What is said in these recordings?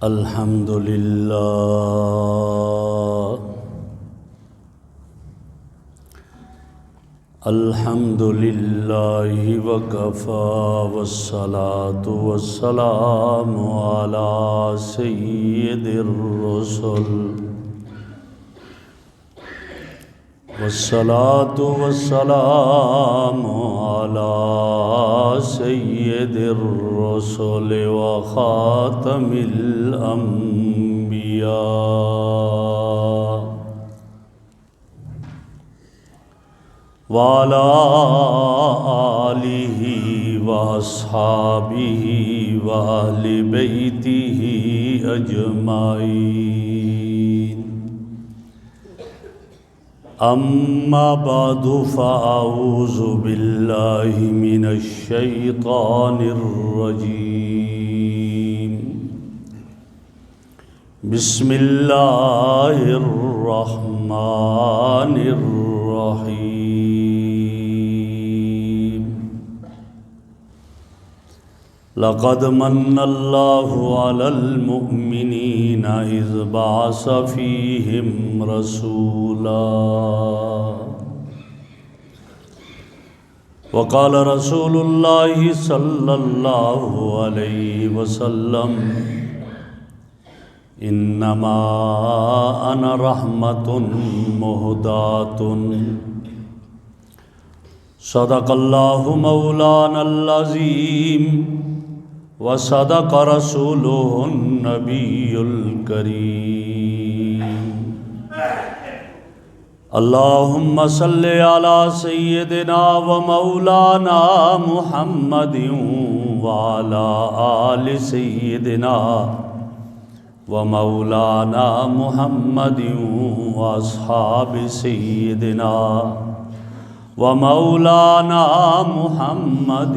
الحمد للہ الحمد للہ وکفی والصلاة والسلام علی سید الرسل والصلاة والسلام علی سید الرسل وخاتم الانبیاء وعلى آلہ واصحابہ واہل بیتہ اجمعین اما بعد فاعوذ باللہ من الشیطان الرجیم بسم اللہ الرحمن الرحیم لقد من اللہ علی المؤمنین اذ بعث فیہم رسولا وقال رسول اللہ صلی اللہ علیہ وسلم انما انا رحمت مہدات صدق اللہ مولانا العظیم وصدق رسوله النبی الکریم اللہم صل علی سیدنا و مولانا محمد وعلی آل سیدنا و مولانا محمد واصحاب سیدنا و مولانا محمد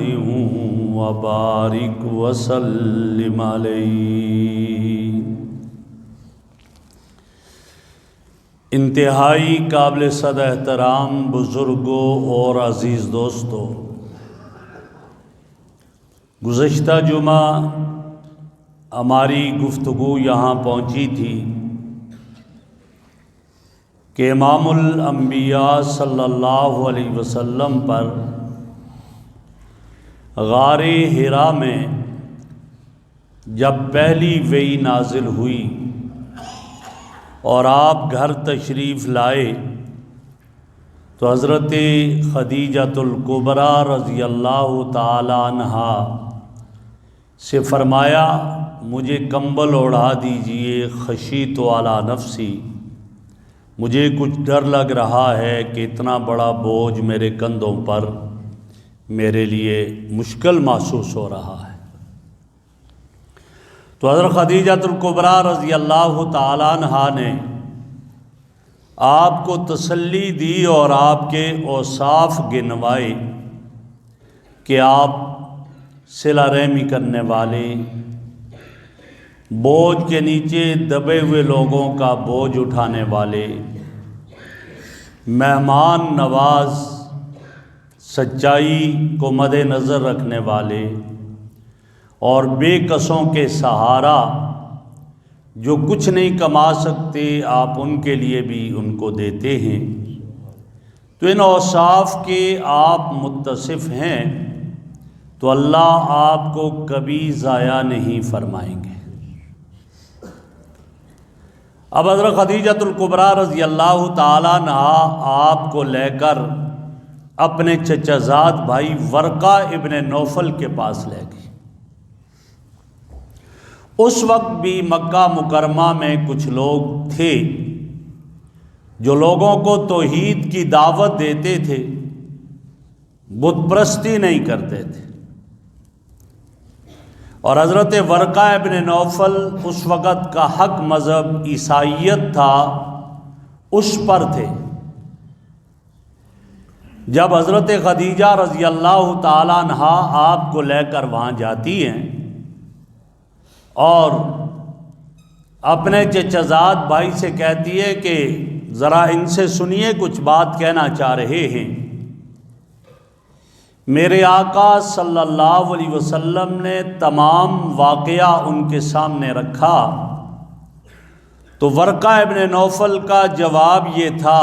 وبارک وسلم علیہ۔ انتہائی قابل صد احترام بزرگوں اور عزیز دوستوں، گزشتہ جمعہ ہماری گفتگو یہاں پہنچی تھی کہ امام الانبیاء صلی اللہ علیہ وسلم پر غار حرا میں جب پہلی وحی نازل ہوئی اور آپ گھر تشریف لائے تو حضرت خدیجۃ الکبریٰ رضی اللہ تعالی عنہا سے فرمایا مجھے کمبل اوڑھا دیجئے، خشیت علی نفسی، مجھے کچھ ڈر لگ رہا ہے کہ اتنا بڑا بوجھ میرے کندھوں پر میرے لیے مشکل محسوس ہو رہا ہے۔ تو حضرت خدیجۃ الکبریٰ رضی اللہ تعالیٰ عنہا نے آپ کو تسلی دی اور آپ کے اوصاف گنوائے کہ آپ صلہ رحمی کرنے والے، بوجھ کے نیچے دبے ہوئے لوگوں کا بوجھ اٹھانے والے، مہمان نواز، سچائی کو مد نظر رکھنے والے اور بے کسوں کے سہارا، جو کچھ نہیں کما سکتے آپ ان کے لیے بھی ان کو دیتے ہیں۔ تو ان اوصاف کے آپ متصف ہیں تو اللہ آپ کو کبھی ضائع نہیں فرمائیں گے۔ اب حضرت خدیجۃ الکبریٰ رضی اللہ تعالیٰ عنہا آپ کو لے کر اپنے چچا زاد بھائی ورقہ ابن نوفل کے پاس لے گئی۔ اس وقت بھی مکہ مکرمہ میں کچھ لوگ تھے جو لوگوں کو توحید کی دعوت دیتے تھے، بت پرستی نہیں کرتے تھے، اور حضرت ورقہ ابن نوفل اس وقت کا حق مذہب عیسائیت تھا، اس پر تھے۔ جب حضرت خدیجہ رضی اللہ تعالیٰ عنہا آپ کو لے کر وہاں جاتی ہیں اور اپنے چچازاد بھائی سے کہتی ہے کہ ذرا ان سے سنیے، کچھ بات کہنا چاہ رہے ہیں۔ میرے آقا صلی اللہ علیہ وسلم نے تمام واقعہ ان کے سامنے رکھا تو ورقہ ابن نوفل کا جواب یہ تھا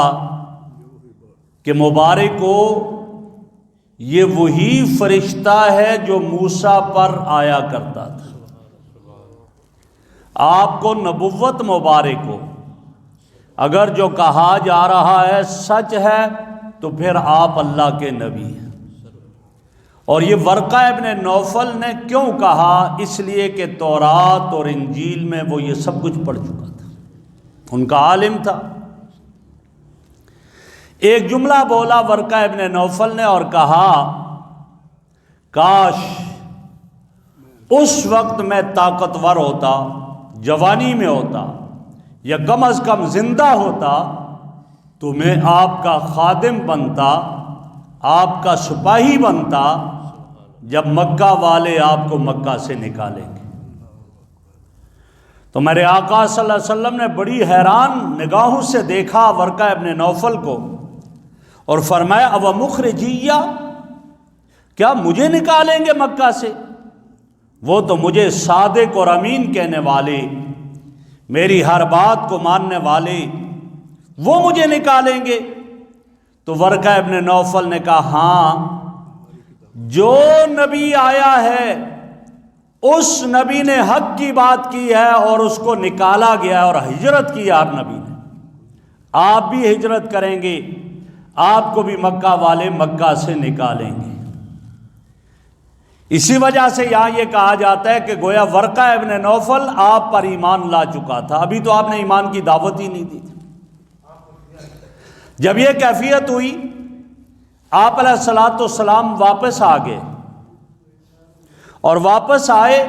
کہ مبارک ہو، یہ وہی فرشتہ ہے جو موسیٰ پر آیا کرتا تھا، آپ کو نبوت مبارک ہو، اگر جو کہا جا رہا ہے سچ ہے تو پھر آپ اللہ کے نبی ہیں۔ اور یہ ورقہ ابن نوفل نے کیوں کہا؟ اس لیے کہ تورات اور انجیل میں وہ یہ سب کچھ پڑھ چکا تھا، ان کا عالم تھا۔ ایک جملہ بولا ورقہ ابن نوفل نے اور کہا، کاش اس وقت میں طاقتور ہوتا، جوانی میں ہوتا، یا کم از کم زندہ ہوتا تو میں آپ کا خادم بنتا، آپ کا سپاہی بنتا جب مکہ والے آپ کو مکہ سے نکالیں گے۔ تو میرے آقا صلی اللہ علیہ وسلم نے بڑی حیران نگاہوں سے دیکھا ورقہ ابن نوفل کو اور فرمایا، اب مخرجیہ، کیا مجھے نکالیں گے مکہ سے؟ وہ تو مجھے صادق اور امین کہنے والے، میری ہر بات کو ماننے والے، وہ مجھے نکالیں گے؟ تو ورقہ ابن نوفل نے کہا، ہاں، جو نبی آیا ہے اس نبی نے حق کی بات کی ہے اور اس کو نکالا گیا ہے اور ہجرت کی آپ نبی نے، آپ بھی ہجرت کریں گے، آپ کو بھی مکہ والے مکہ سے نکالیں گے۔ اسی وجہ سے یہاں یہ کہا جاتا ہے کہ گویا ورقہ ابن نوفل آپ پر ایمان لا چکا تھا، ابھی تو آپ نے ایمان کی دعوت ہی نہیں دی تھی۔ جب یہ کیفیت ہوئی، آپ علیہ الصلوۃ والسلام واپس آ گئے، اور واپس آئے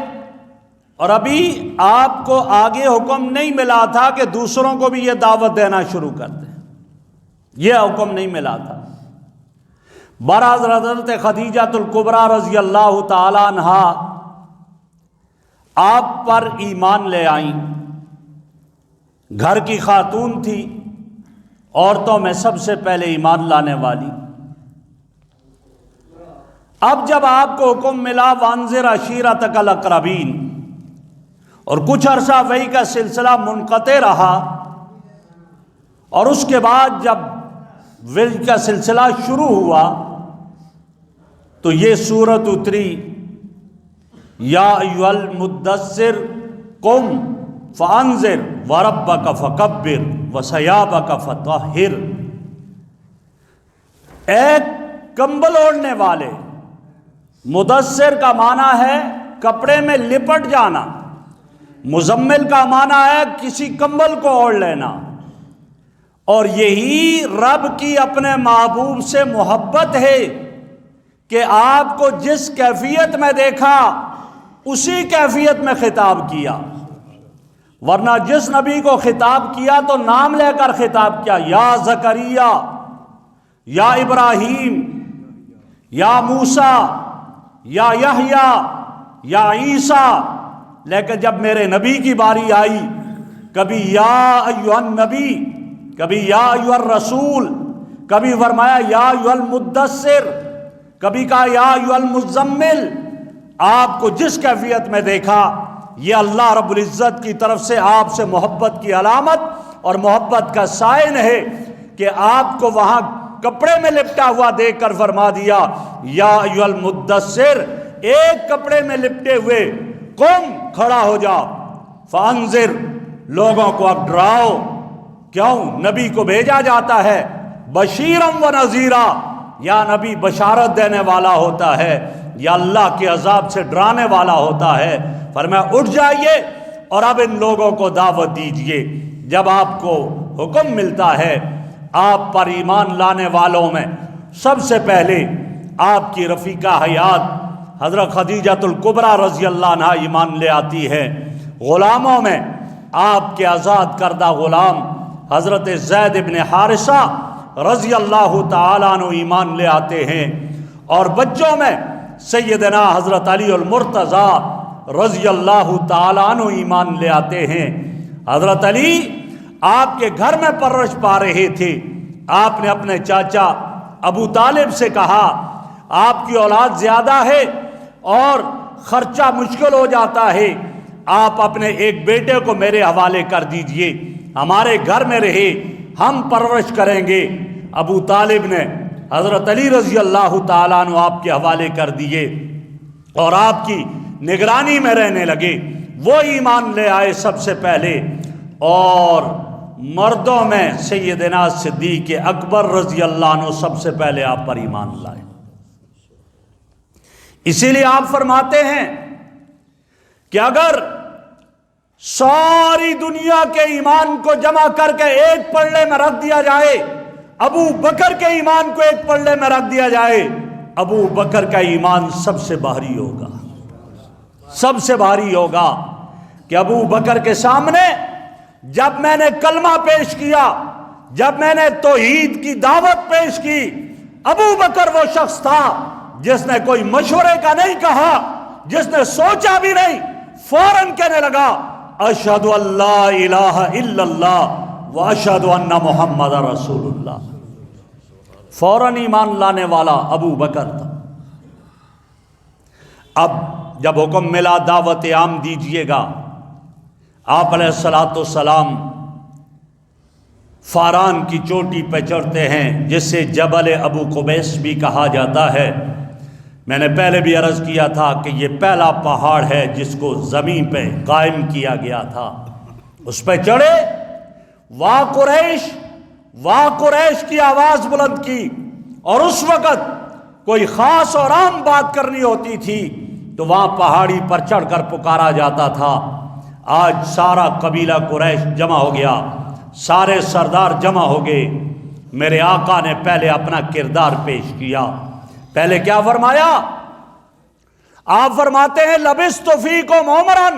اور ابھی آپ کو آگے حکم نہیں ملا تھا کہ دوسروں کو بھی یہ دعوت دینا شروع کر دیں، یہ حکم نہیں ملا تھا۔ برحضرت حضرت خدیجۃ الکبریٰ رضی اللہ تعالی عنہا آپ پر ایمان لے آئیں، گھر کی خاتون تھی، عورتوں میں سب سے پہلے ایمان لانے والی۔ اب جب آپ کو حکم ملا وانذر عشیرتک الاقربین، اور کچھ عرصہ وحی کا سلسلہ منقطع رہا، اور اس کے بعد جب وحی کا سلسلہ شروع ہوا تو یہ سورت اتری، یا ایھا المدثر قم فانذر وربک فکبر وثیابک فطہر۔ اے کمبل اوڑھنے والے، مدثر کا معنی ہے کپڑے میں لپٹ جانا، مزمل کا معنی ہے کسی کمبل کو اوڑھ لینا، اور یہی رب کی اپنے محبوب سے محبت ہے کہ آپ کو جس کیفیت میں دیکھا اسی کیفیت میں خطاب کیا، ورنہ جس نبی کو خطاب کیا تو نام لے کر خطاب کیا، یا زکریا، یا ابراہیم، یا موسیٰ، یا یحییٰ، یا عیسیٰ۔ لیکن جب میرے نبی کی باری آئی، کبھی یا ایھا النبی، کبھی یا ایھا الرسول، کبھی فرمایا یا ایھا المدثر، کبھی کہا یا ایھا المزمل۔ آپ کو جس کیفیت میں دیکھا، یہ اللہ رب العزت کی طرف سے آپ سے محبت کی علامت اور محبت کا سائن ہے کہ آپ کو وہاں کپڑے میں لپٹا ہوا دیکھ کر فرما دیا، یا ایھا المدثر، ایک کپڑے میں لپٹے ہوئے، قم، کھڑا ہو جا، فانذر، لوگوں کو اب ڈراؤ۔ کیوں؟ نبی کو بھیجا جاتا ہے بشیرم و نذیرا، یا نبی بشارت دینے والا ہوتا ہے یا اللہ کے عذاب سے ڈرانے والا ہوتا ہے۔ فرمایا اٹھ جائیے اور اب ان لوگوں کو دعوت دیجئے۔ جب آپ کو حکم ملتا ہے، آپ پر ایمان لانے والوں میں سب سے پہلے آپ کی رفیقہ حیات حضرت خدیجۃ الکبریٰ رضی اللہ عنہا ایمان لے آتی ہے۔ غلاموں میں آپ کے آزاد کردہ غلام حضرت زید بن حارثہ رضی اللہ تعالیٰ عنہ ایمان لے آتے ہیں، اور بچوں میں سیدنا حضرت علی المرتضیٰ رضی اللہ تعالیٰ عنہ ایمان لے آتے ہیں۔ حضرت علی آپ کے گھر میں پرورش پا رہے تھے، آپ نے اپنے چاچا ابو طالب سے کہا، آپ کی اولاد زیادہ ہے اور خرچہ مشکل ہو جاتا ہے، آپ اپنے ایک بیٹے کو میرے حوالے کر دیجئے، ہمارے گھر میں رہے، ہم پرورش کریں گے۔ ابو طالب نے حضرت علی رضی اللہ تعالیٰ عنہ آپ کے حوالے کر دیے اور آپ کی نگرانی میں رہنے لگے۔ وہ ایمان لے آئے سب سے پہلے، اور مردوں میں سیدنا صدیق اکبر رضی اللہ عنہ سب سے پہلے آپ پر ایمان لائے۔ اسی لیے آپ فرماتے ہیں کہ اگر ساری دنیا کے ایمان کو جمع کر کے ایک پلڑے میں رکھ دیا جائے، ابو بکر کے ایمان کو ایک پلڑے میں رکھ دیا جائے، ابو بکر کا ایمان سب سے بھاری ہوگا، سب سے بھاری ہوگا۔ کہ ابو بکر کے سامنے جب میں نے کلمہ پیش کیا، جب میں نے توحید کی دعوت پیش کی، ابو بکر وہ شخص تھا جس نے کوئی مشورے کا نہیں کہا، جس نے سوچا بھی نہیں، فوراً کہنے لگا اشہد ان لا الہ الا اللہ واشہد ان محمد رسول اللہ۔ فوراً ایمان لانے والا ابو بکر تھا۔ اب جب حکم ملا دعوت عام دیجئے گا، آپ علیہ السلام فاران کی چوٹی پہ چڑھتے ہیں، جس سے جبل ابو قبیس بھی کہا جاتا ہے۔ میں نے پہلے بھی عرض کیا تھا کہ یہ پہلا پہاڑ ہے جس کو زمین پہ قائم کیا گیا تھا۔ اس پہ چڑھے، واہ قریش کی آواز بلند کی، اور اس وقت کوئی خاص اور عام بات کرنی ہوتی تھی تو وہاں پہاڑی پر چڑھ کر پکارا جاتا تھا۔ آج سارا قبیلہ قریش جمع ہو گیا، سارے سردار جمع ہو گئے۔ میرے آقا نے پہلے اپنا کردار پیش کیا۔ پہلے کیا فرمایا؟ آپ فرماتے ہیں لبثت فیکم عمرا،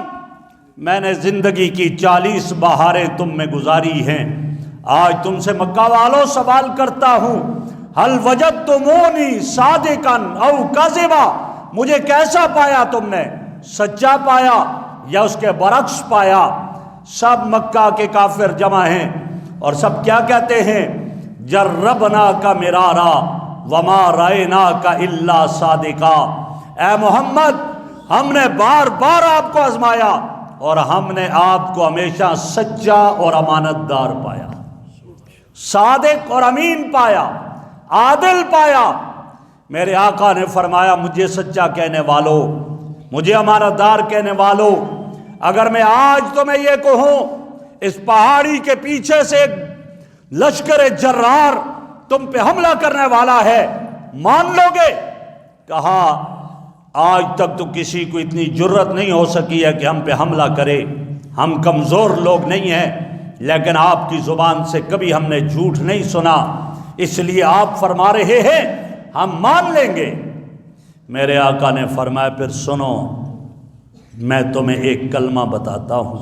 میں نے زندگی کی 40 بہاریں تم میں گزاری ہیں۔ آج تم سے مکہ والوں سوال کرتا ہوں، هل وجدتمونی صادقا او کاذبا، مجھے کیسا پایا تم نے؟ سچا پایا یا اس کے برعکس پایا؟ سب مکہ کے کافر جمع ہیں اور سب کیا کہتے ہیں؟ جربنا کا مرارا وما رائنا کا الا صادقا، اے محمد ہم نے بار بار آپ کو آزمایا اور ہم نے آپ کو ہمیشہ سچا اور امانت دار پایا، صادق اور امین پایا، عادل پایا۔ میرے آقا نے فرمایا مجھے سچا کہنے والوں، مجھے امانت دار کہنے والوں، اگر میں آج تمہیں یہ کہوں اس پہاڑی کے پیچھے سے ایک لشکر جرار تم پہ حملہ کرنے والا ہے، مان لو گے؟ کہا آج تک تو کسی کو اتنی جرت نہیں ہو سکی ہے کہ ہم پہ حملہ کرے، ہم کمزور لوگ نہیں ہیں، لیکن آپ کی زبان سے کبھی ہم نے جھوٹ نہیں سنا، اس لیے آپ فرما رہے ہیں ہم مان لیں گے۔ میرے آقا نے فرمایا پھر سنو، میں تمہیں ایک کلمہ بتاتا ہوں،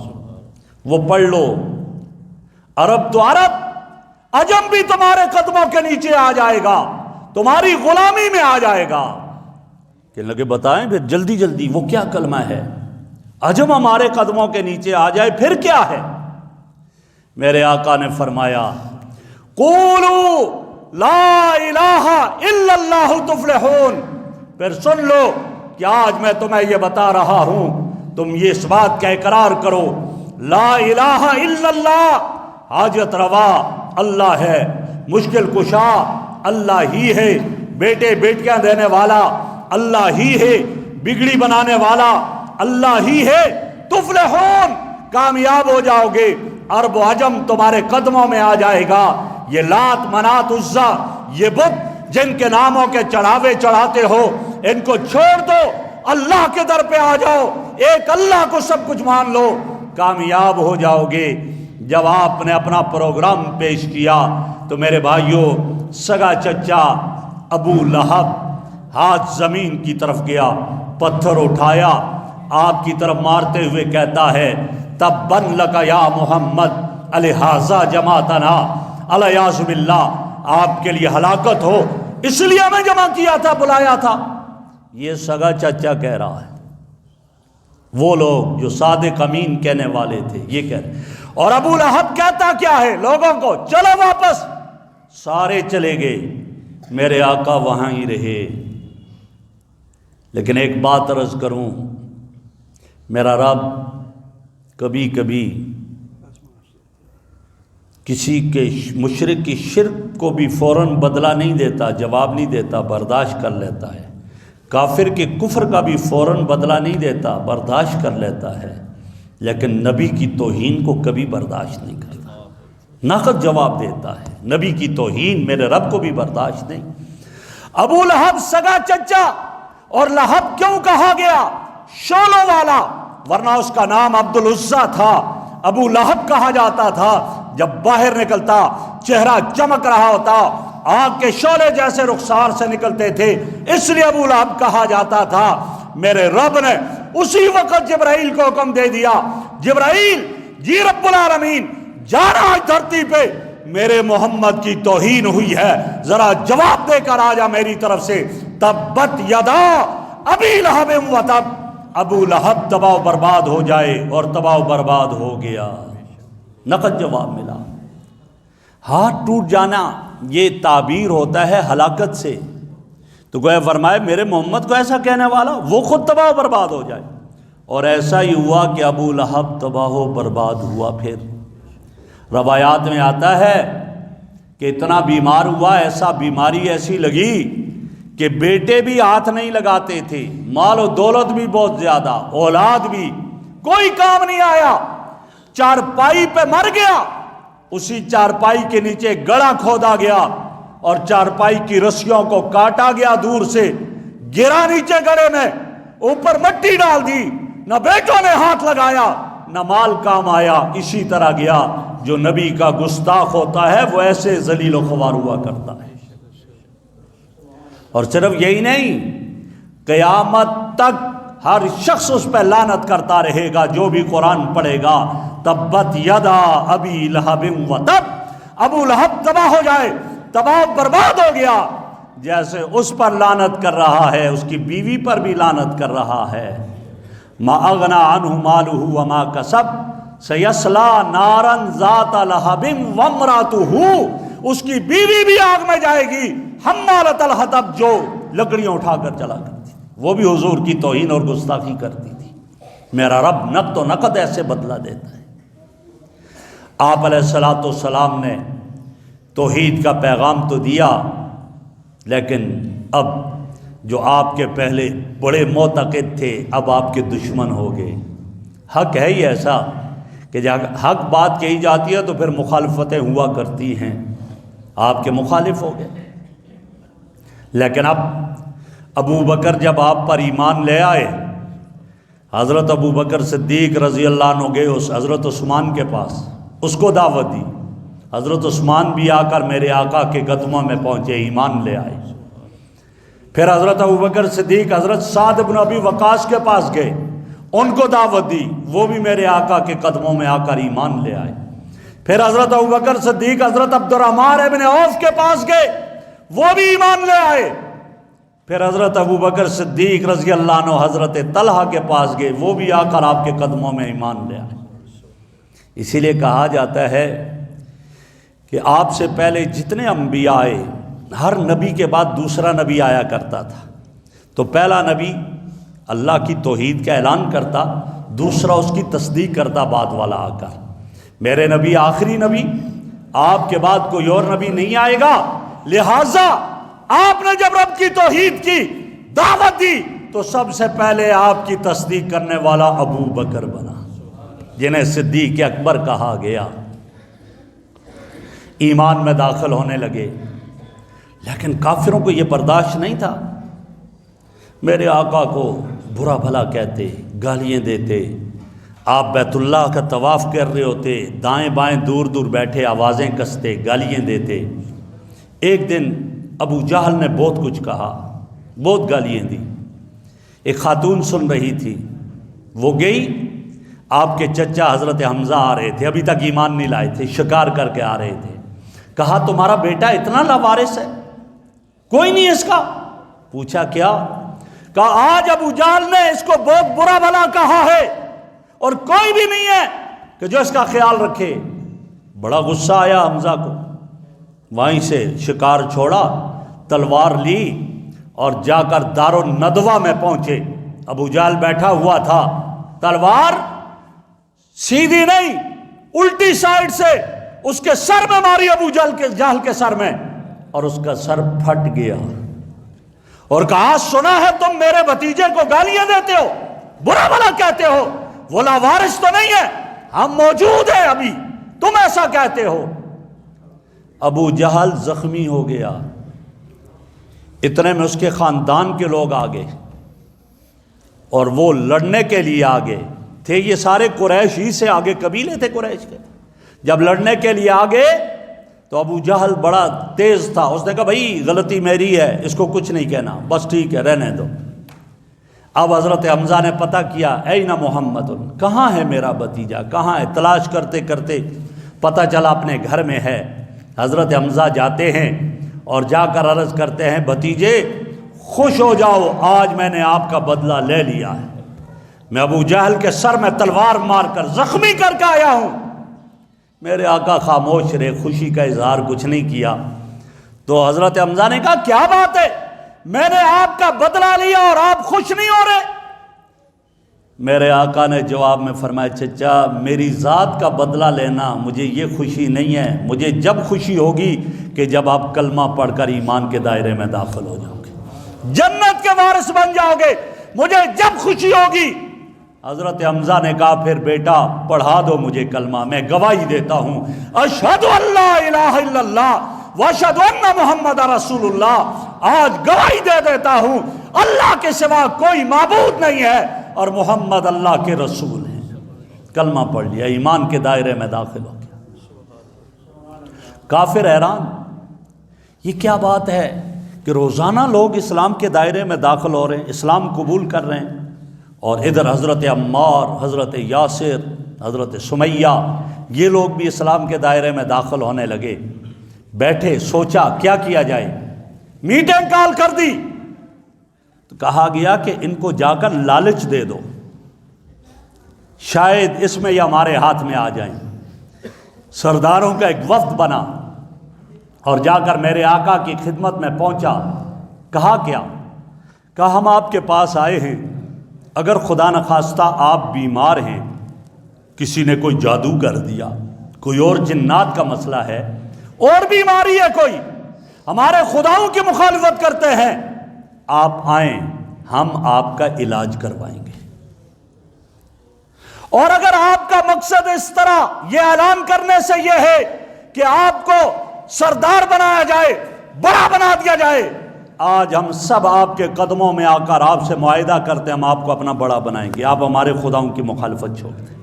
وہ پڑھ لو۔ عرب تو عرب، عجم بھی تمہارے قدموں کے نیچے آ جائے گا، تمہاری غلامی میں آ جائے گا۔ کہ لگے بتائیں پھر جلدی جلدی وہ کیا کلمہ ہے؟ عجم ہمارے قدموں کے نیچے آ جائے پھر کیا ہے؟ میرے آقا نے فرمایا قولوا لا الہ الا اللہ تفلحون۔ پھر سن لو کہ آج میں تمہیں یہ بتا رہا ہوں، تم یہ اس بات کا اقرار کرو لا الہ الا اللہ، حاجت روا اللہ ہے، مشکل کشا اللہ ہی ہے، بیٹے بیٹیاں دینے والا اللہ ہی ہے، بگڑی بنانے والا اللہ ہی ہے، تفلحون کامیاب ہو جاؤ گے، عرب و عجم تمہارے قدموں میں آ جائے گا۔ یہ لات منات عزا، یہ بت جن کے ناموں کے چڑھاوے چڑھاتے ہو، ان کو چھوڑ دو، اللہ کے در پہ آ جاؤ، ایک اللہ کو سب کچھ مان لو، کامیاب ہو جاؤ گے۔ جب آپ نے اپنا پروگرام پیش کیا تو میرے بھائیوں، سگا چچا ابو لہب ہاتھ زمین کی طرف گیا، پتھر اٹھایا، آپ کی طرف مارتے ہوئے کہتا ہے تبن لک یا محمد الہٰذا جماعتنا، الیاذ باللہ آپ کے لیے ہلاکت ہو، اس لیے ہمیں جمع کیا تھا، بلایا تھا۔ یہ سگا چچا کہہ رہا ہے، وہ لوگ جو صادق امین کہنے والے تھے یہ کہہ رہے، اور ابو لہب کہتا کیا ہے لوگوں کو؟ چلو واپس۔ سارے چلے گئے، میرے آقا وہاں ہی رہے۔ لیکن ایک بات عرض کروں، میرا رب کبھی کبھی کسی کے مشرک کی شرک کو بھی فوراً بدلہ نہیں دیتا، جواب نہیں دیتا، برداشت کر لیتا ہے۔ کافر کے کفر کا بھی فوراً بدلہ نہیں دیتا، برداشت کر لیتا ہے، لیکن نبی کی توہین کو کبھی برداشت نہیں کرتا، نقد جواب دیتا ہے۔ نبی کی توہین میرے رب کو بھی برداشت نہیں۔ ابو لہب سگا چچا، اور لہب کیوں کہا گیا؟ شولوں والا، ورنہ اس کا نام عبد العزیٰ تھا۔ ابو لہب کہا جاتا تھا جب باہر نکلتا چہرہ چمک رہا ہوتا، آگ کے شعلے جیسے رخسار سے نکلتے تھے، اس لیے ابو لہب کہا جاتا تھا۔ میرے رب نے اسی وقت جبرائیل کو حکم دے دیا، جبرائیل جی رب العالمین جانا آج دھرتی پہ میرے محمد کی توہین ہوئی ہے، ذرا جواب دے کر آ جا میری طرف سے۔ تبت یدا ابی لہب و تب، ابو لہب تباہ و برباد ہو جائے، اور تباہ و برباد ہو گیا۔ نقد جواب ملا۔ ہاتھ ٹوٹ جانا یہ تعبیر ہوتا ہے ہلاکت سے، تو گویا فرمائے میرے محمد کو ایسا کہنے والا وہ خود تباہ و برباد ہو جائے، اور ایسا ہی ہوا کہ ابو لہب تباہ و برباد ہوا۔ پھر روایات میں آتا ہے کہ اتنا بیمار ہوا، ایسا بیماری ایسی لگی کہ بیٹے بھی ہاتھ نہیں لگاتے تھے، مال و دولت بھی بہت زیادہ، اولاد بھی، کوئی کام نہیں آیا۔ چارپائی پہ مر گیا، اسی چارپائی کے نیچے گڑھا کھودا گیا، اور چارپائی کی رسیوں کو کاٹا گیا، دور سے گرا نیچے گڑھے میں، اوپر مٹی ڈال دی، نہ بیٹوں نے ہاتھ لگایا نہ مال کام آیا، اسی طرح گیا۔ جو نبی کا گستاخ ہوتا ہے وہ ایسے ذلیل و خوار ہوا کرتا ہے۔ اور صرف یہی نہیں، قیامت تک ہر شخص اس پہ لعنت کرتا رہے گا جو بھی قرآن پڑھے گا۔ تبت یدا ابی لہب و تب، ابو لہب تباہ ہو جائے، تباہ برباد ہو گیا، جیسے اس پر لعنت کر رہا ہے اس کی بیوی پر بھی لعنت کر رہا ہے۔ ما اغنی عنہ مالہ وما کسب سیصلی نارا ذات لہب وامرأتہ، اس کی بیوی بھی آگ میں جائے گی، حمالۃ الحطب، جو لکڑیاں اٹھا کر چلا کرتی، وہ بھی حضور کی توہین اور گستاخی کرتی تھی۔ میرا رب نقد و نقد ایسے بدلہ دیتا ہے۔ آپ علیہ الصلوۃ والسلام نے توحید کا پیغام تو دیا، لیکن اب جو آپ کے پہلے بڑے معتقد تھے اب آپ کے دشمن ہو گئے۔ حق ہے ہی ایسا کہ جب حق بات کہی جاتی ہے تو پھر مخالفتیں ہوا کرتی ہیں، آپ کے مخالف ہو گئے۔ لیکن اب ابو بکر جب آپ پر ایمان لے آئے، حضرت ابو بکر صدیق رضی اللہ عنہ گئے اس حضرت عثمان کے پاس، اس کو دعوت دی۔ حضرت عثمان بھی آ کر میرے آقا کے قدموں میں پہنچے، ایمان لے آئے۔ پھر حضرت ابو بکر صدیق حضرت سعد بن ابی وقاص کے پاس گئے، ان کو دعوت دی، وہ بھی میرے آقا کے قدموں میں آ کر ایمان لے آئے۔ پھر حضرت ابو بکر صدیق حضرت عبد الرحمن ابن عوف کے پاس گئے، وہ بھی ایمان لے آئے۔ پھر حضرت ابو بکر صدیق رضی اللہ عنہ حضرت طلحہ کے پاس گئے، وہ بھی آ کر آپ کے قدموں میں ایمان لے آئے۔ اسی لیے کہا جاتا ہے کہ آپ سے پہلے جتنے انبیاء آئے، ہر نبی کے بعد دوسرا نبی آیا کرتا تھا، تو پہلا نبی اللہ کی توحید کا اعلان کرتا، دوسرا اس کی تصدیق کرتا بعد والا آ کر۔ میرے نبی آخری نبی، آپ کے بعد کوئی اور نبی نہیں آئے گا، لہٰذا آپ نے جب رب کی توحید کی دعوت دی تو سب سے پہلے آپ کی تصدیق کرنے والا ابو بکر بنا، جنہیں صدیق اکبر کہا گیا۔ ایمان میں داخل ہونے لگے، لیکن کافروں کو یہ برداشت نہیں تھا۔ میرے آقا کو برا بھلا کہتے، گالیاں دیتے، آپ بیت اللہ کا طواف کر رہے ہوتے، دائیں بائیں دور دور بیٹھے آوازیں کستے، گالیاں دیتے۔ ایک دن ابو جہل نے بہت کچھ کہا، بہت گالیاں دی۔ ایک خاتون سن رہی تھی، وہ گئی، آپ کے چچا حضرت حمزہ آ رہے تھے، ابھی تک ایمان نہیں لائے تھے، شکار کر کے آ رہے تھے۔ کہا تمہارا بیٹا اتنا لاوارث ہے، کوئی نہیں اس کا؟ پوچھا کیا؟ کہا آج ابو جہل نے اس کو بہت برا بھلا کہا ہے اور کوئی بھی نہیں ہے کہ جو اس کا خیال رکھے۔ بڑا غصہ آیا حمزہ کو، وہیں سے شکار چھوڑا، تلوار لی اور جا کر دار الندوہ میں پہنچے۔ ابو جہل بیٹھا ہوا تھا، تلوار سیدھی نہیں الٹی سائیڈ سے اس کے سر میں ماری ابو جہل کے سر میں، اور اس کا سر پھٹ گیا، اور کہا سنا ہے تم میرے بھتیجے کو گالیاں دیتے ہو، برا بھلا کہتے ہو، وہ لاوارث تو نہیں ہے، ہم موجود ہیں ابھی، تم ایسا کہتے ہو۔ ابو جہل زخمی ہو گیا، اتنے میں اس کے خاندان کے لوگ آگے، اور وہ لڑنے کے لیے آگے تھے۔ یہ سارے قریش ہی سے آگے قبیلے تھے قریش کے۔ جب لڑنے کے لیے آگے تو ابو جہل بڑا تیز تھا، اس نے کہا بھائی غلطی میری ہے، اس کو کچھ نہیں کہنا، بس ٹھیک ہے رہنے دو۔ اب حضرت حمزہ نے پتہ کیا، این محمد، کہاں ہے میرا بھتیجا، کہاں ہے؟ تلاش کرتے کرتے پتہ چلا اپنے گھر میں ہے۔ حضرت حمزہ جاتے ہیں اور جا کر عرض کرتے ہیں بھتیجے خوش ہو جاؤ، آج میں نے آپ کا بدلہ لے لیا ہے، میں ابو جہل کے سر میں تلوار مار کر زخمی کر کے آیا ہوں۔ میرے آقا خاموش رہے، خوشی کا اظہار کچھ نہیں کیا۔ تو حضرت حمزہ نے کہا کیا بات ہے، میں نے آپ کا بدلہ لیا اور آپ خوش نہیں ہو رہے؟ میرے آقا نے جواب میں فرمایا چچا میری ذات کا بدلہ لینا مجھے یہ خوشی نہیں ہے، مجھے جب خوشی ہوگی کہ جب آپ کلمہ پڑھ کر ایمان کے دائرے میں داخل ہو جاؤ گے، جنت کے وارث بن جاؤ گے، مجھے جب خوشی ہوگی۔ حضرت حمزہ نے کہا پھر بیٹا پڑھا دو مجھے کلمہ، میں گواہی دیتا ہوں اشہد ان لا الہ الا اللہ واشہد ان محمد رسول اللہ، آج گواہی دے دیتا ہوں اللہ کے سوا کوئی معبود نہیں ہے اور محمد اللہ کے رسول ہیں۔ کلمہ پڑھ لیا، ایمان کے دائرے میں داخل ہو گیا۔ کافر حیران، یہ کیا بات ہے کہ روزانہ لوگ اسلام کے دائرے میں داخل ہو رہے ہیں، اسلام قبول کر رہے ہیں، اور ادھر حضرت عمار، حضرت یاسر، حضرت سمیہ یہ لوگ بھی اسلام کے دائرے میں داخل ہونے لگے۔ بیٹھے سوچا کیا کیا جائے، میٹنگ کال کر دی تو کہا گیا کہ ان کو جا کر لالچ دے دو، شاید اس میں یہ ہمارے ہاتھ میں آ جائیں۔ سرداروں کا ایک وفد بنا اور جا کر میرے آقا کی خدمت میں پہنچا۔ کہا کیا؟ کہا ہم آپ کے پاس آئے ہیں، اگر خدا نخواستہ آپ بیمار ہیں، کسی نے کوئی جادو کر دیا، کوئی اور جنات کا مسئلہ ہے، اور بیماری ہے کوئی، ہمارے خداؤں کی مخالفت کرتے ہیں، آپ آئیں ہم آپ کا علاج کروائیں گے۔ اور اگر آپ کا مقصد اس طرح یہ اعلان کرنے سے یہ ہے کہ آپ کو سردار بنایا جائے، بڑا بنا دیا جائے، آج ہم سب آپ کے قدموں میں آ کر آپ سے معاہدہ کرتے ہیں ہم آپ کو اپنا بڑا بنائیں گے، آپ ہمارے خداؤں کی مخالفت چھوڑ دیں۔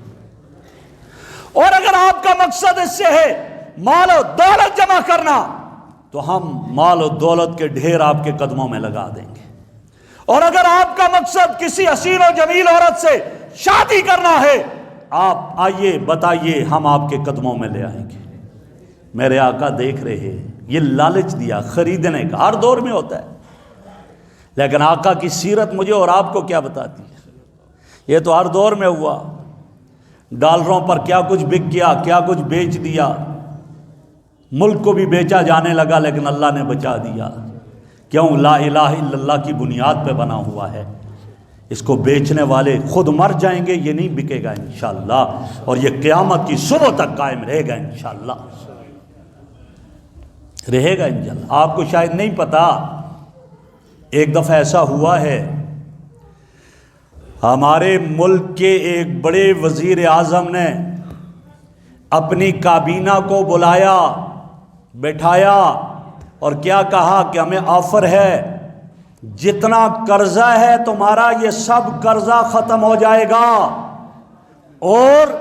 اور اگر آپ کا مقصد اس سے ہے مال و دولت جمع کرنا، تو ہم مال و دولت کے ڈھیر آپ کے قدموں میں لگا دیں گے۔ اور اگر آپ کا مقصد کسی حسین و جمیل عورت سے شادی کرنا ہے، آپ آئیے بتائیے ہم آپ کے قدموں میں لے آئیں گے۔ میرے آقا دیکھ رہے ہیں، یہ لالچ دیا خریدنے کا، ہر دور میں ہوتا ہے، لیکن آقا کی سیرت مجھے اور آپ کو کیا بتاتی ہے؟ یہ تو ہر دور میں ہوا، ڈالروں پر کیا کچھ بک گیا، کیا کچھ بیچ دیا، ملک کو بھی بیچا جانے لگا لیکن اللہ نے بچا دیا۔ کیوں؟ لا الہ الا اللہ کی بنیاد پہ بنا ہوا ہے، اس کو بیچنے والے خود مر جائیں گے، یہ نہیں بکے گا انشاءاللہ، اور یہ قیامت کی صبح تک قائم رہے گا انشاءاللہ، رہے گا انشاءاللہ۔ آپ کو شاید نہیں پتا، ایک دفعہ ایسا ہوا ہے، ہمارے ملک کے ایک بڑے وزیر اعظم نے اپنی کابینہ کو بلایا، بٹھایا اور کیا کہا کہ ہمیں آفر ہے، جتنا قرضہ ہے تمہارا یہ سب قرضہ ختم ہو جائے گا، اور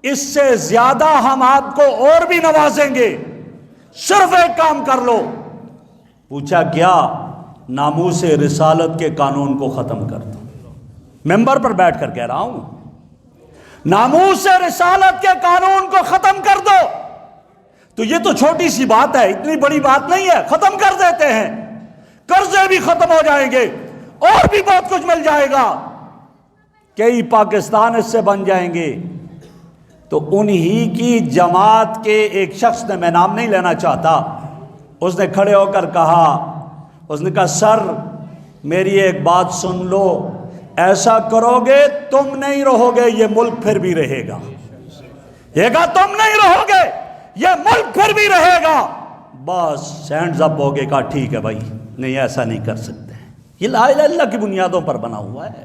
اس سے زیادہ ہم آپ کو اور بھی نوازیں گے، صرف ایک کام کر لو۔ پوچھا کیا؟ ناموس رسالت کے قانون کو ختم کر دو۔ ممبر پر بیٹھ کر کہہ رہا ہوں، ناموس رسالت کے قانون کو ختم کر دو۔ تو یہ تو چھوٹی سی بات ہے، اتنی بڑی بات نہیں ہے، ختم کر دیتے ہیں، قرضے بھی ختم ہو جائیں گے اور بھی بہت کچھ مل جائے گا، کئی پاکستان اس سے بن جائیں گے۔ تو انہی کی جماعت کے ایک شخص نے، میں نام نہیں لینا چاہتا، اس نے کھڑے ہو کر کہا، اس نے کہا سر میری ایک بات سن لو، ایسا کرو گے تم نہیں رہو گے، یہ ملک پھر بھی رہے گا۔ یہ کہا تم نہیں رہو گے، یہ ملک پھر بھی رہے گا۔ بس سینڈز اپ ہو گئے، کہا ٹھیک ہے بھائی، نہیں ایسا نہیں کر سکتے۔ یہ لا الہ الا اللہ کی بنیادوں پر بنا ہوا ہے،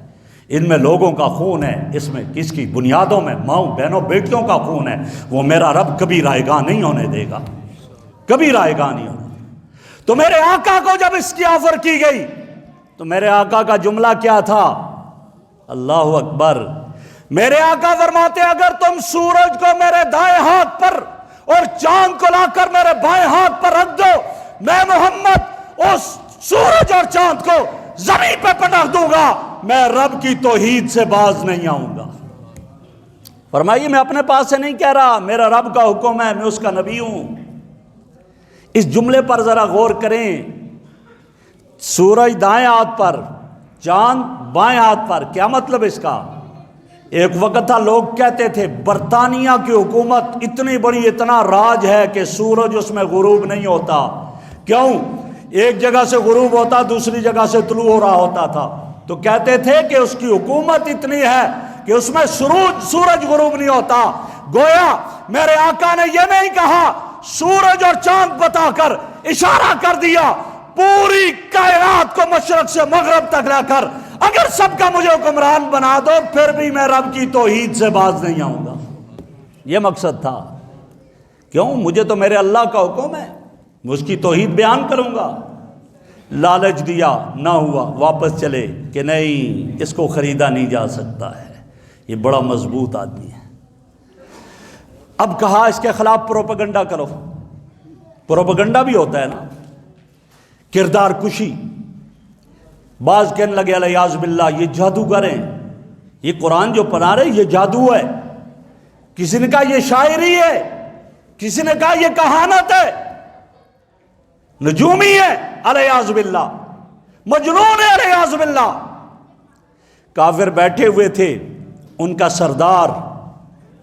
ان میں لوگوں کا خون ہے، اس میں کس کی بنیادوں میں ماؤں بہنوں بیٹیوں کا خون ہے، وہ میرا رب کبھی رائے گاہ نہیں ہونے دے گا، کبھی رائے گاہ نہیں ہونے دے گا۔ تو میرے آقا کو جب اس کی آفر کی گئی تو میرے آقا کا جملہ کیا تھا؟ اللہ اکبر۔ میرے آقا فرماتے اگر تم سورج کو میرے دائیں ہاتھ پر اور چاند کو لا کر میرے بائیں ہاتھ پر رکھ دو، میں محمد اس سورج اور چاند کو زمین پہ پٹک دوں گا، میں رب کی توحید سے باز نہیں آؤں گا۔ فرمائیے میں اپنے پاس سے نہیں کہہ رہا، میرا رب کا حکم ہے، میں اس کا نبی ہوں۔ اس جملے پر ذرا غور کریں، سورج دائیں ہاتھ پر، چاند بائیں ہاتھ پر، کیا مطلب اس کا؟ ایک وقت تھا لوگ کہتے تھے برطانیہ کی حکومت اتنی بڑی، اتنا راج ہے کہ سورج اس میں غروب نہیں ہوتا۔ کیوں؟ ایک جگہ سے غروب ہوتا، دوسری جگہ سے طلوع ہو رہا ہوتا تھا، تو کہتے تھے کہ اس کی حکومت اتنی ہے کہ اس میں سورج غروب نہیں ہوتا۔ گویا میرے آقا نے یہ نہیں کہا، سورج اور چاند بتا کر اشارہ کر دیا، پوری کائنات کو مشرق سے مغرب تک لا کر اگر سب کا مجھے حکمران بنا دو، پھر بھی میں رب کی توحید سے باز نہیں آؤں گا۔ یہ مقصد تھا۔ کیوں؟ مجھے تو میرے اللہ کا حکم ہے، میں اس کی توحید بیان کروں گا۔ لالچ دیا، نہ ہوا، واپس چلے کہ نہیں اس کو خریدا نہیں جا سکتا ہے، یہ بڑا مضبوط آدمی ہے۔ اب کہا اس کے خلاف پروپیگنڈا کرو۔ پروپیگنڈا بھی ہوتا ہے نا، کردار کشی۔ بعض کہنے لگے الیاذ باللہ یہ جادوگر ہیں، یہ قرآن جو پڑھا رہے یہ جادو ہے، کسی نے کہا یہ شاعری ہے، کسی نے کہا یہ کہانت ہے، نجومی ہے، الیاذ باللہ مجنون ہے، الیاذ باللہ۔ کافر بیٹھے ہوئے تھے، ان کا سردار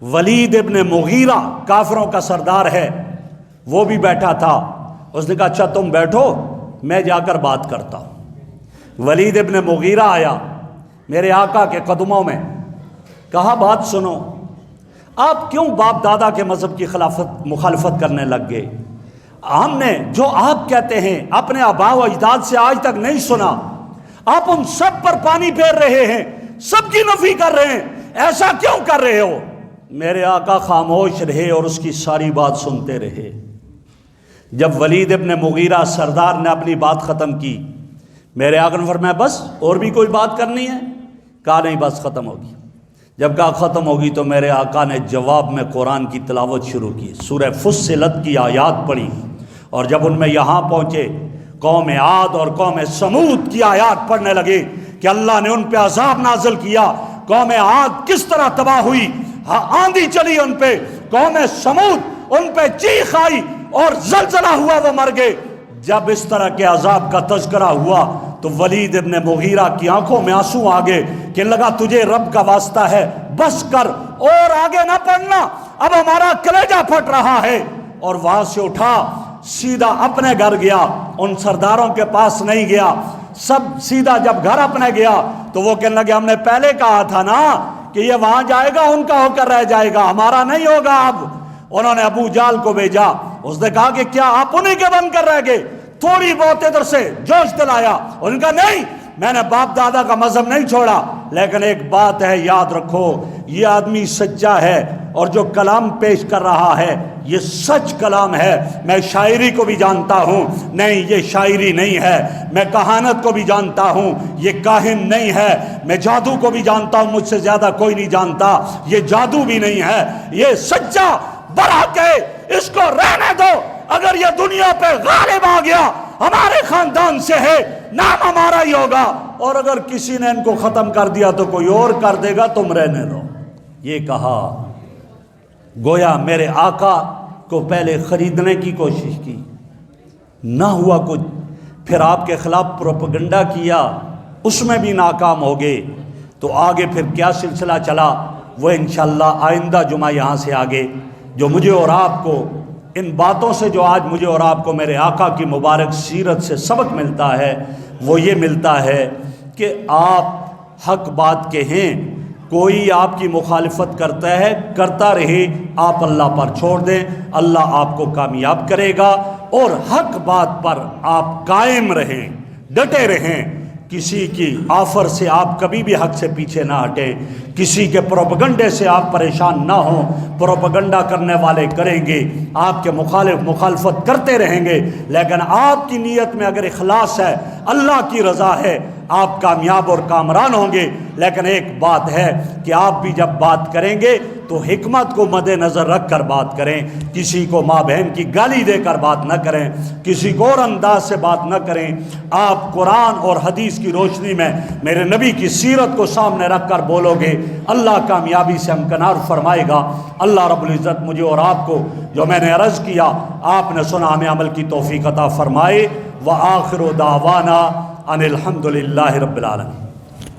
ولید ابن مغیرہ کافروں کا سردار ہے، وہ بھی بیٹھا تھا۔ اس نے کہا اچھا تم بیٹھو، میں جا کر بات کرتا ہوں۔ ولید ابن مغیرہ آیا میرے آقا کے قدموں میں، کہا بات سنو، آپ کیوں باپ دادا کے مذہب کی مخالفت کرنے لگ گئے؟ ہم نے جو آپ کہتے ہیں اپنے آباء و اجداد سے آج تک نہیں سنا، آپ ان سب پر پانی پھیر رہے ہیں، سب کی نفی کر رہے ہیں، ایسا کیوں کر رہے ہو؟ میرے آقا خاموش رہے اور اس کی ساری بات سنتے رہے۔ جب ولید ابن مغیرہ سردار نے اپنی بات ختم کی، میرے آقا نے فرمایا بس اور بھی کوئی بات کرنی ہے؟ کہا نہیں بس ختم ہوگی۔ جب کہا ختم ہوگی تو میرے آقا نے جواب میں قرآن کی تلاوت شروع کی، سورہ فصلت کی آیات پڑھی، اور جب ان میں یہاں پہنچے قوم عاد اور قوم سمود کی آیات پڑھنے لگے کہ اللہ نے ان پہ عذاب نازل کیا، قوم عاد کس طرح تباہ ہوئی، آندھی چلی ان پہ، قوم سمود ان پہ چیخ آئی اور زلزلہ ہوا، وہ مر گئے۔ جب اس طرح کے عذاب کا تذکرہ ہوا تو ولید ابن مغیرہ کی آنکھوں میں آنسو آ گئے کہ لگا تجھے رب کا واسطہ ہے بس کر اور آگے نہ پڑھنا، اب ہمارا کلیجہ پھٹ رہا ہے۔ اور وہاں سے اٹھا سیدھا اپنے گھر گیا، ان سرداروں کے پاس نہیں گیا، سب سیدھا جب گھر اپنے گیا تو وہ کہنے لگے ہم نے پہلے کہا تھا نا کہ یہ وہاں جائے گا ان کا ہو کر رہ جائے گا، ہمارا نہیں ہوگا۔ اب انہوں نے ابو جال کو بھیجا، اس نے کہا کہ کیا آپ انہیں کے بن کر رہ گئے؟ تھوڑی بہت ادھر سے جوش دلایا، ان کا نہیں میں نے باپ دادا کا مذہب نہیں چھوڑا، لیکن ایک بات ہے یاد رکھو، یہ آدمی سچا ہے اور جو کلام پیش کر رہا ہے یہ سچ کلام ہے، میں شاعری کو بھی جانتا ہوں، نہیں یہ شاعری نہیں ہے، میں کہانت کو بھی جانتا ہوں، یہ کاہن نہیں ہے، میں جادو کو بھی جانتا ہوں، مجھ سے زیادہ کوئی نہیں جانتا، یہ جادو بھی نہیں ہے، یہ سچا برحق ہے، اس کو رہنے دو، اگر یہ دنیا پہ غالب آ گیا ہمارے خاندان سے ہے، نام ہمارا ہی ہوگا، اور اگر کسی نے ان کو ختم کر دیا تو کوئی اور کر دے گا، تم رہنے دو۔ یہ کہا، گویا میرے آقا کو پہلے خریدنے کی کوشش کی، نہ ہوا کچھ، پھر آپ کے خلاف پروپیگنڈا کیا، اس میں بھی ناکام ہو گئے، تو آگے پھر کیا سلسلہ چلا وہ انشاءاللہ آئندہ جمعہ یہاں سے آگے جو مجھے اور آپ کو ان باتوں سے جو آج مجھے اور آپ کو میرے آقا کی مبارک سیرت سے سبق ملتا ہے وہ یہ ملتا ہے کہ آپ حق بات کے ہیں، کوئی آپ کی مخالفت کرتا ہے کرتا رہے، آپ اللہ پر چھوڑ دیں، اللہ آپ کو کامیاب کرے گا، اور حق بات پر آپ قائم رہیں، ڈٹے رہیں۔ کسی کی آفر سے آپ کبھی بھی حق سے پیچھے نہ ہٹیں، کسی کے پروپیگنڈے سے آپ پریشان نہ ہوں۔ پروپیگنڈا کرنے والے کریں گے، آپ کے مخالفت کرتے رہیں گے، لیکن آپ کی نیت میں اگر اخلاص ہے، اللہ کی رضا ہے، آپ کامیاب اور کامران ہوں گے۔ لیکن ایک بات ہے کہ آپ بھی جب بات کریں گے تو حکمت کو مد نظر رکھ کر بات کریں، کسی کو ماں بہن کی گالی دے کر بات نہ کریں، کسی کو اور انداز سے بات نہ کریں۔ آپ قرآن اور حدیث کی روشنی میں میرے نبی کی سیرت کو سامنے رکھ کر بولو گے، اللہ کامیابی سے ہمکنار فرمائے گا۔ اللہ رب العزت مجھے اور آپ کو جو میں نے عرض کیا آپ نے سنا ہمیں عمل کی توفیق عطا فرمائے۔ وآخر دعوانا ان الحمد للہ رب العالمین۔